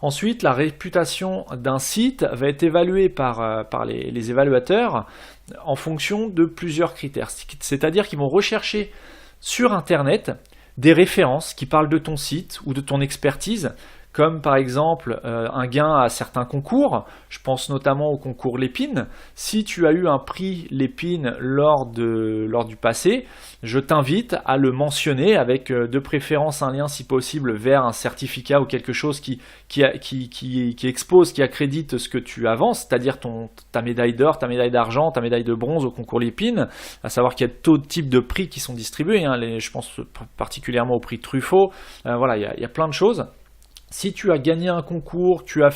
Ensuite, la réputation d'un site va être évaluée par les évaluateurs en fonction de plusieurs critères. C'est-à-dire qu'ils vont rechercher sur Internet des références qui parlent de ton site ou de ton expertise, comme par exemple un gain à certains concours. Je pense notamment au concours Lépine. Si tu as eu un prix Lépine lors du passé, je t'invite à le mentionner avec de préférence un lien si possible vers un certificat ou quelque chose qui expose, qui accrédite ce que tu avances, c'est-à-dire ta médaille d'or, ta médaille d'argent, ta médaille de bronze au concours Lépine, à savoir qu'il y a tout type de prix qui sont distribués, hein, je pense particulièrement au prix Truffaut, voilà, il y a plein de choses. Si tu as gagné un concours, tu as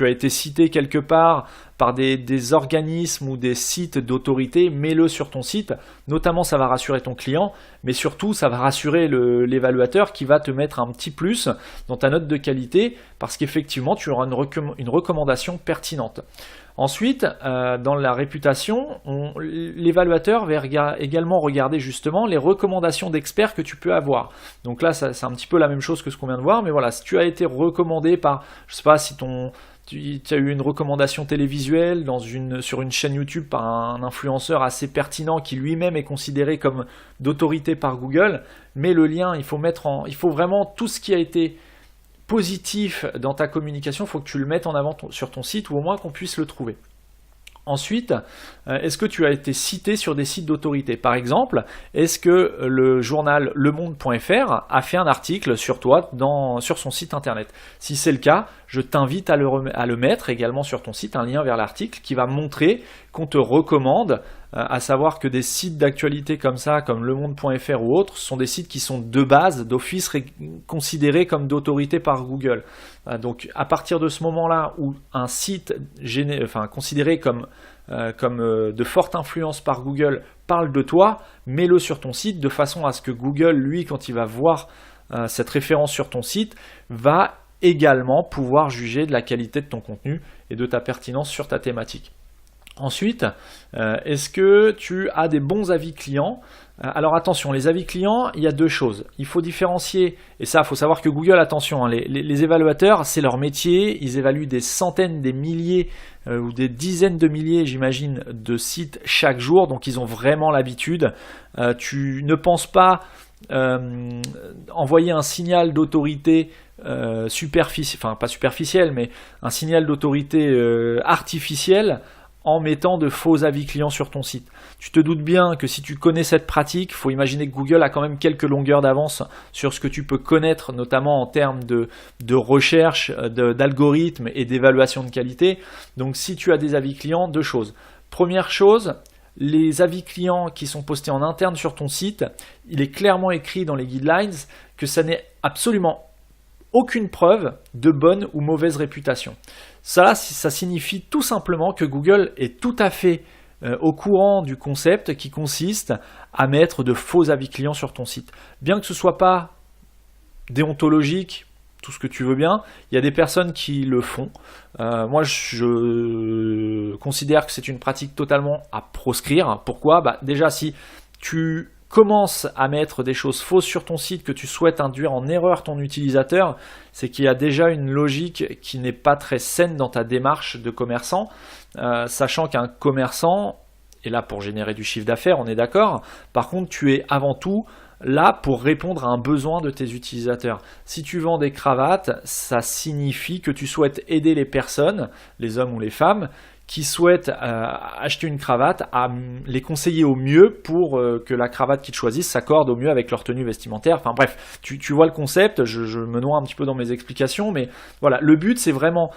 été cité quelque part par des organismes ou des sites d'autorité, mets-le sur ton site. Notamment, ça va rassurer ton client, mais surtout, ça va rassurer l'évaluateur qui va te mettre un petit plus dans ta note de qualité parce qu'effectivement, tu auras une recommandation pertinente. Ensuite, dans la réputation, l'évaluateur va également regarder justement les recommandations d'experts que tu peux avoir. Donc là, c'est un petit peu la même chose que ce qu'on vient de voir, mais voilà, si tu as été recommandé par, je sais pas, si tu as eu une recommandation télévisuelle sur une chaîne YouTube par un influenceur assez pertinent qui lui-même est considéré comme d'autorité par Google, mais le lien, il faut vraiment tout ce qui a été positif dans ta communication, il faut que tu le mettes en avant sur ton site ou au moins qu'on puisse le trouver. Ensuite, est-ce que tu as été cité sur des sites d'autorité? Par exemple, est-ce que le journal lemonde.fr a fait un article sur toi sur son site internet? Si c'est le cas, je t'invite à le mettre également sur ton site, un lien vers l'article qui va montrer qu'on te recommande, à savoir que des sites d'actualité comme ça, comme lemonde.fr ou autres, sont des sites qui sont de base, d'office, considérés comme d'autorité par Google. Donc à partir de ce moment-là où un site considéré comme de forte influence par Google parle de toi, mets-le sur ton site de façon à ce que Google, lui, quand il va voir cette référence sur ton site, va également pouvoir juger de la qualité de ton contenu et de ta pertinence sur ta thématique. Ensuite, est-ce que tu as des bons avis clients? Alors attention, les avis clients, il y a deux choses. Il faut différencier, et ça, il faut savoir que Google, attention, hein, les évaluateurs, c'est leur métier, ils évaluent des centaines, des milliers ou des dizaines de milliers, j'imagine, de sites chaque jour, donc ils ont vraiment l'habitude. Tu ne penses pas envoyer un signal d'autorité superficiel, enfin pas superficiel, mais un signal d'autorité artificielle en mettant de faux avis clients sur ton site. Tu te doutes bien que si tu connais cette pratique, il faut imaginer que Google a quand même quelques longueurs d'avance sur ce que tu peux connaître, notamment en termes de recherche, d'algorithmes et d'évaluation de qualité. Donc si tu as des avis clients, deux choses. Première chose, les avis clients qui sont postés en interne sur ton site, il est clairement écrit dans les guidelines que ça n'est absolument aucune preuve de bonne ou mauvaise réputation. Ça signifie tout simplement que Google est tout à fait au courant du concept qui consiste à mettre de faux avis clients sur ton site. Bien que ce ne soit pas déontologique, tout ce que tu veux bien, il y a des personnes qui le font. Moi, je considère que c'est une pratique totalement à proscrire. Pourquoi? Déjà, si tu commences à mettre des choses fausses sur ton site, que tu souhaites induire en erreur ton utilisateur, c'est qu'il y a déjà une logique qui n'est pas très saine dans ta démarche de commerçant, sachant qu'un commerçant est là pour générer du chiffre d'affaires, on est d'accord. Par contre, tu es avant tout là pour répondre à un besoin de tes utilisateurs. Si tu vends des cravates, ça signifie que tu souhaites aider les personnes, les hommes ou les femmes, qui souhaitent acheter une cravate, à les conseiller au mieux pour que la cravate qu'ils choisissent s'accorde au mieux avec leur tenue vestimentaire. Enfin bref, tu vois le concept, je me noie un petit peu dans mes explications, mais voilà, le but c'est vraiment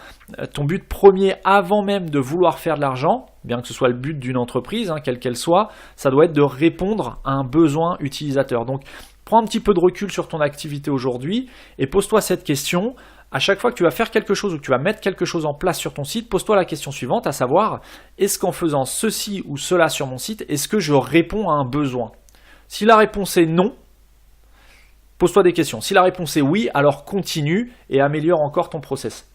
ton but premier avant même de vouloir faire de l'argent, bien que ce soit le but d'une entreprise, hein, quelle qu'elle soit, ça doit être de répondre à un besoin utilisateur. Donc prends un petit peu de recul sur ton activité aujourd'hui et pose-toi cette question. À chaque fois que tu vas faire quelque chose ou que tu vas mettre quelque chose en place sur ton site, pose-toi la question suivante, à savoir, est-ce qu'en faisant ceci ou cela sur mon site, est-ce que je réponds à un besoin? Si la réponse est non, pose-toi des questions. Si la réponse est oui, alors continue et améliore encore ton process.